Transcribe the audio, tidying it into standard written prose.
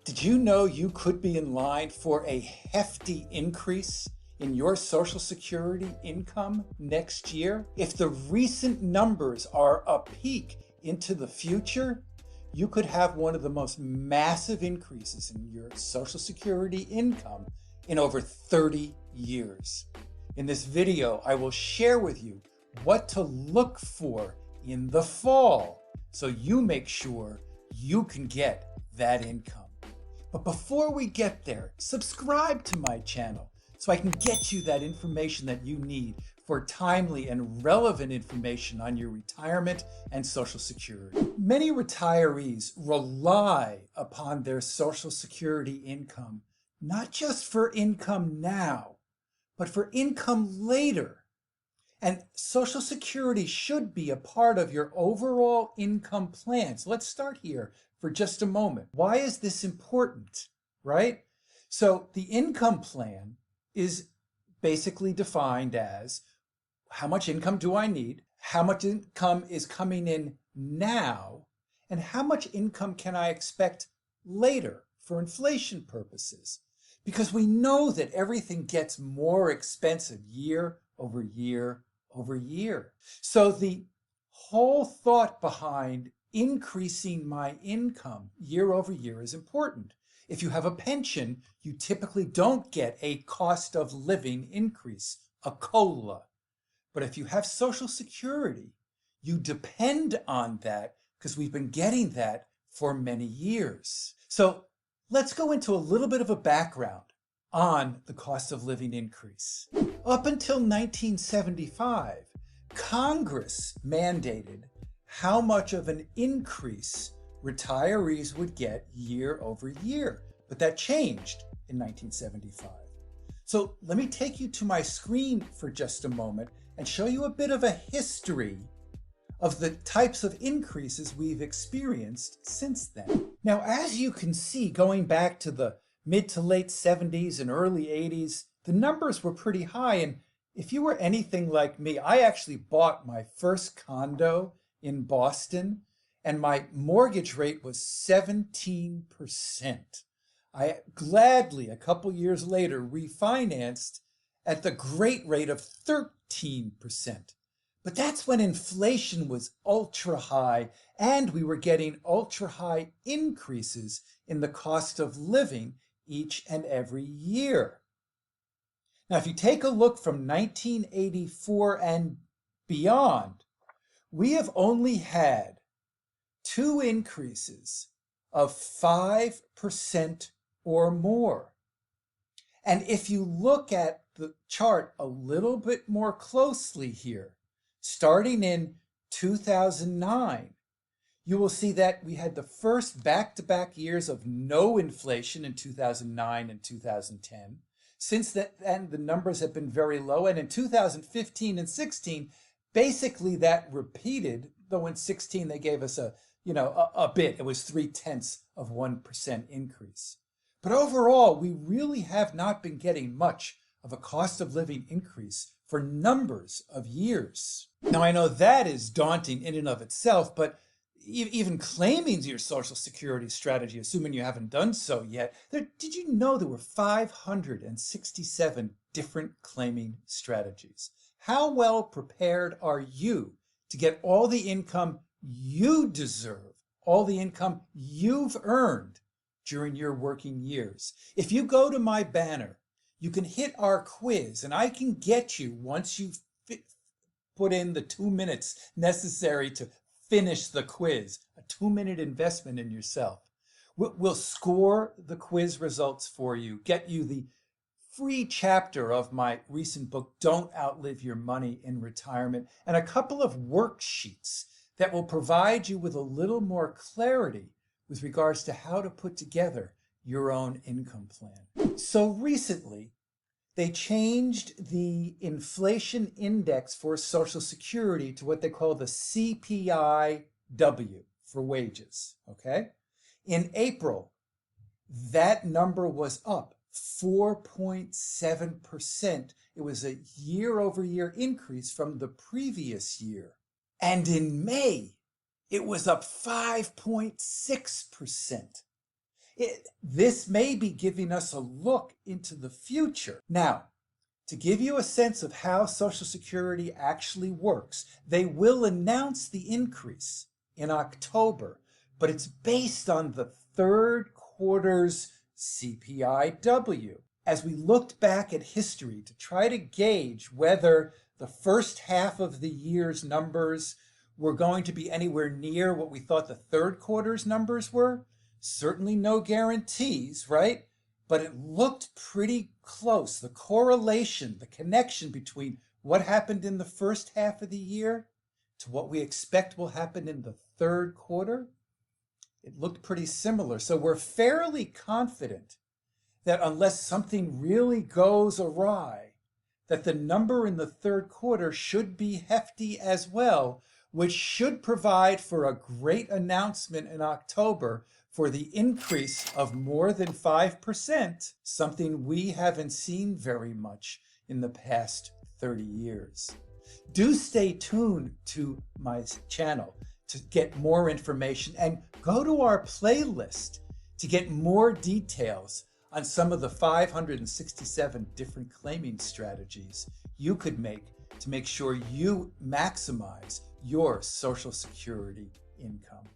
Did you know you could be in line for a hefty increase in your Social Security income next year? If the recent numbers are a peek into the future, you could have one of the most massive increases in your Social Security income in over 30 years. In this video, I will share with you what to look for in the fall so you make sure you can get that income. But before we get there, subscribe to my channel so I can get you that information that you need for timely and relevant information on your retirement and Social Security. Many retirees rely upon their Social Security income, not just for income now, but for income later. And Social Security should be a part of your overall income plan. So let's start here for just a moment. Why is this important, right? So the income plan is basically defined as how much income do I need, how much income is coming in now, and how much income can I expect later for inflation purposes? Because we know that everything gets more expensive year over year over year. So the whole thought behind increasing my income year over year is important. If you have a pension, you typically don't get a cost of living increase, a COLA. But if you have Social Security, you depend on that because we've been getting that for many years. So let's go into a little bit of a background on the cost of living increase. Up until 1975, Congress mandated how much of an increase retirees would get year over year, but that changed in 1975. So let me take you to my screen for just a moment and show you a bit of a history of the types of increases we've experienced since then. Now, as you can see, going back to the mid to late 70s and early 80s, the numbers were pretty high. And if you were anything like me, I actually bought my first condo in Boston, and my mortgage rate was 17%. I gladly, a couple years later, refinanced at the great rate of 13%. But that's when inflation was ultra high and we were getting ultra high increases in the cost of living each and every year. Now, if you take a look from 1984 and beyond, we have only had two increases of 5% or more. And if you look at the chart a little bit more closely here, starting in 2009, you will see that we had the first back-to-back years of no inflation in 2009 and 2010. Since then, the numbers have been very low. And in 2015 and 16, basically that repeated, though in 16 they gave us a bit. It was 0.3% increase. But overall, we really have not been getting much of a cost of living increase for numbers of years. Now, I know that is daunting in and of itself, but even claiming your Social Security strategy, assuming you haven't done so yet, did you know there were 567 different claiming strategies? How well prepared are you to get all the income you deserve, all the income you've earned during your working years? If you go to my banner, you can hit our quiz, and I can get you, once you've put in the 2 minutes necessary to finish the quiz, a 2-minute investment in yourself. We'll score the quiz results for you, get you the free chapter of my recent book, Don't Outlive Your Money in Retirement, and a couple of worksheets that will provide you with a little more clarity with regards to how to put together your own income plan. So recently, they changed the inflation index for Social Security to what they call the CPI-W for wages, okay? In April, that number was up 4.7%. It was a year-over-year increase from the previous year. And in May, it was up 5.6%. This may be giving us a look into the future. Now, to give you a sense of how Social Security actually works, they will announce the increase in October, but it's based on the third quarter's CPIW. As we looked back at history to try to gauge whether the first half of the year's numbers were going to be anywhere near what we thought the third quarter's numbers were, certainly no guarantees, right? But it looked pretty close. The correlation, the connection between what happened in the first half of the year to what we expect will happen in the third quarter, it looked pretty similar. So we're fairly confident that unless something really goes awry, that the number in the third quarter should be hefty as well, which should provide for a great announcement in October for the increase of more than 5%, something we haven't seen very much in the past 30 years. Do stay tuned to my channel to get more information, and go to our playlist to get more details on some of the 567 different claiming strategies you could make to make sure you maximize your Social Security income.